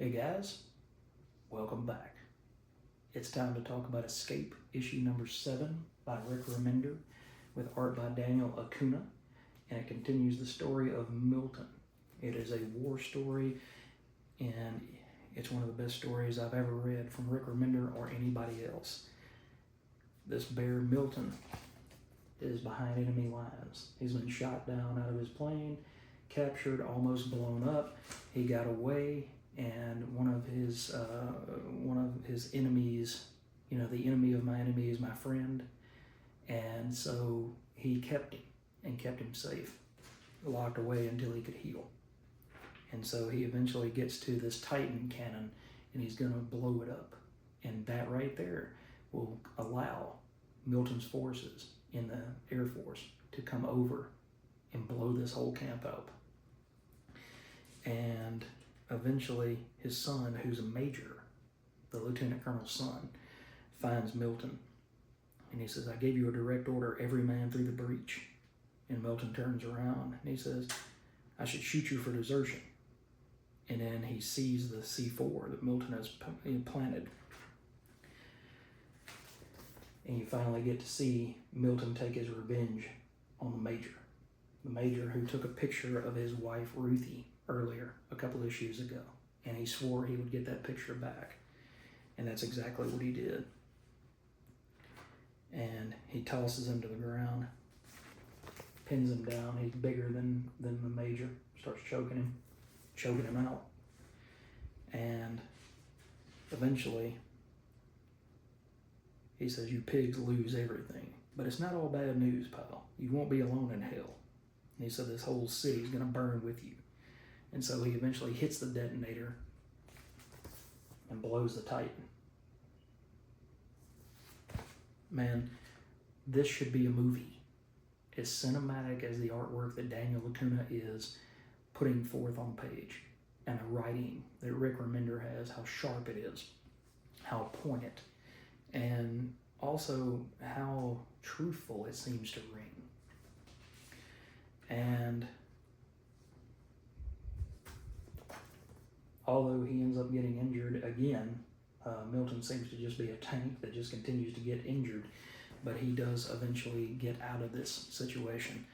Hey guys, welcome back. It's time to talk about Escape, issue number 7 by Rick Remender with art by Daniel Acuna, and it continues the story of Milton. It is a war story, and it's one of the best stories I've ever read from Rick Remender or anybody else. This bear, Milton, is behind enemy lines. He's been shot down out of his plane, captured, almost blown up. He got away, and one of his enemies, the enemy of my enemy is my friend, and so he kept him safe, locked away until he could heal. And so he eventually gets to this Titan cannon, and he's going to blow it up, and that right there will allow Milton's forces in the Air Force to come over and blow this whole camp up. And eventually his son, who's a major, the lieutenant colonel's son, finds Milton, and he says, "I gave you a direct order, every man through the breach." And Milton turns around and he says, "I should shoot you for desertion." And then he sees the C4 that Milton has planted. And you finally get to see Milton take his revenge on the major who took a picture of his wife Ruthie earlier, a couple issues ago, and he swore he would get that picture back, and that's exactly what he did. And he tosses him to the ground, pins him down. He's bigger than the major, starts choking him out, and eventually he says, "You pigs lose everything, but it's not all bad news, pal. You won't be alone in hell." And he said, "This whole city's gonna burn with you." And so he eventually hits the detonator and blows the Titan. Man, this should be a movie. As cinematic as the artwork that Daniel Acuna is putting forth on page, and the writing that Rick Remender has, how sharp it is, how poignant, and also how truthful it seems to ring. And although he ends up getting injured again, Milton seems to just be a tank that just continues to get injured, but he does eventually get out of this situation,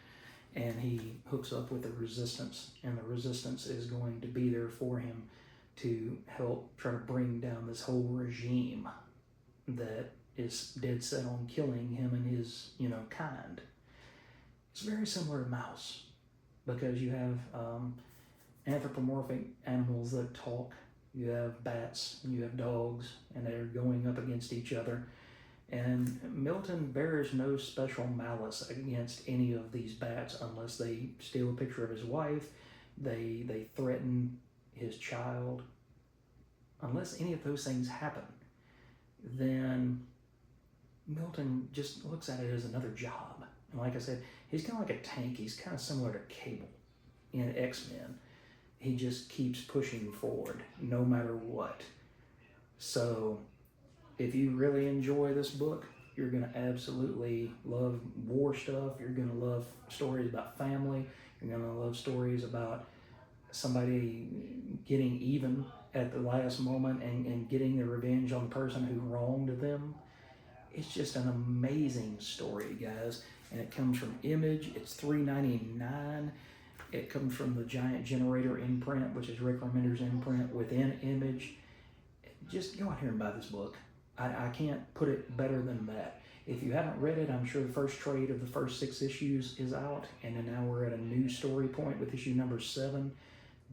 and he hooks up with the resistance, and the resistance is going to be there for him to help try to bring down this whole regime that is dead set on killing him and his kind. It's very similar to Mouse, because you have anthropomorphic animals that talk. You have bats and you have dogs, and they're going up against each other. And Milton bears no special malice against any of these bats unless they steal a picture of his wife, they threaten his child. Unless any of those things happen, then Milton just looks at it as another job. And like I said, he's kind of like a tank. He's kind of similar to Cable in X-Men. He just keeps pushing forward no matter what. So if you really enjoy this book, you're going to absolutely love war stuff. You're going to love stories about family. You're going to love stories about somebody getting even at the last moment and getting their revenge on the person who wronged them. It's just an amazing story, guys. And it comes from Image. It's $3.99. It comes from the Giant Generator imprint, which is Rick Remender's imprint within Image. Just go out here and buy this book. I can't put it better than that. If you haven't read it, I'm sure the first trade of the first 6 issues is out, and then now we're at a new story point with issue number 7.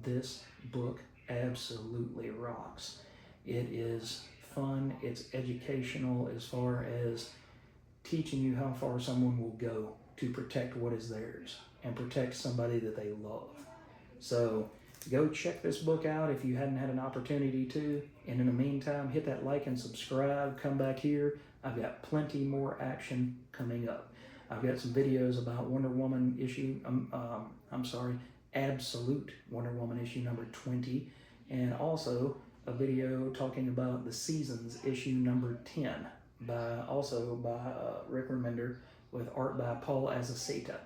This book absolutely rocks. It is fun. It's educational as far as teaching you how far someone will go to protect what is theirs and protect somebody that they love. So go check this book out if you hadn't had an opportunity to. And in the meantime, hit that like and subscribe. Come back here. I've got plenty more action coming up. I've got some videos about Wonder Woman issue, Absolute Wonder Woman issue number 20. And also a video talking about the Seasons issue number 10, by Rick Remender, with art by Paul Azaceta.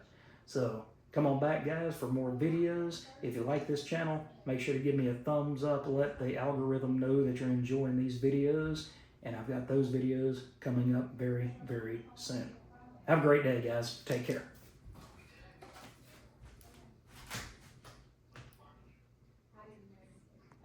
So Come on back, guys, for more videos. If you like this channel, make sure to give me a thumbs up. Let the algorithm know that you're enjoying these videos. And I've got those videos coming up very, very soon. Have a great day, guys. Take care.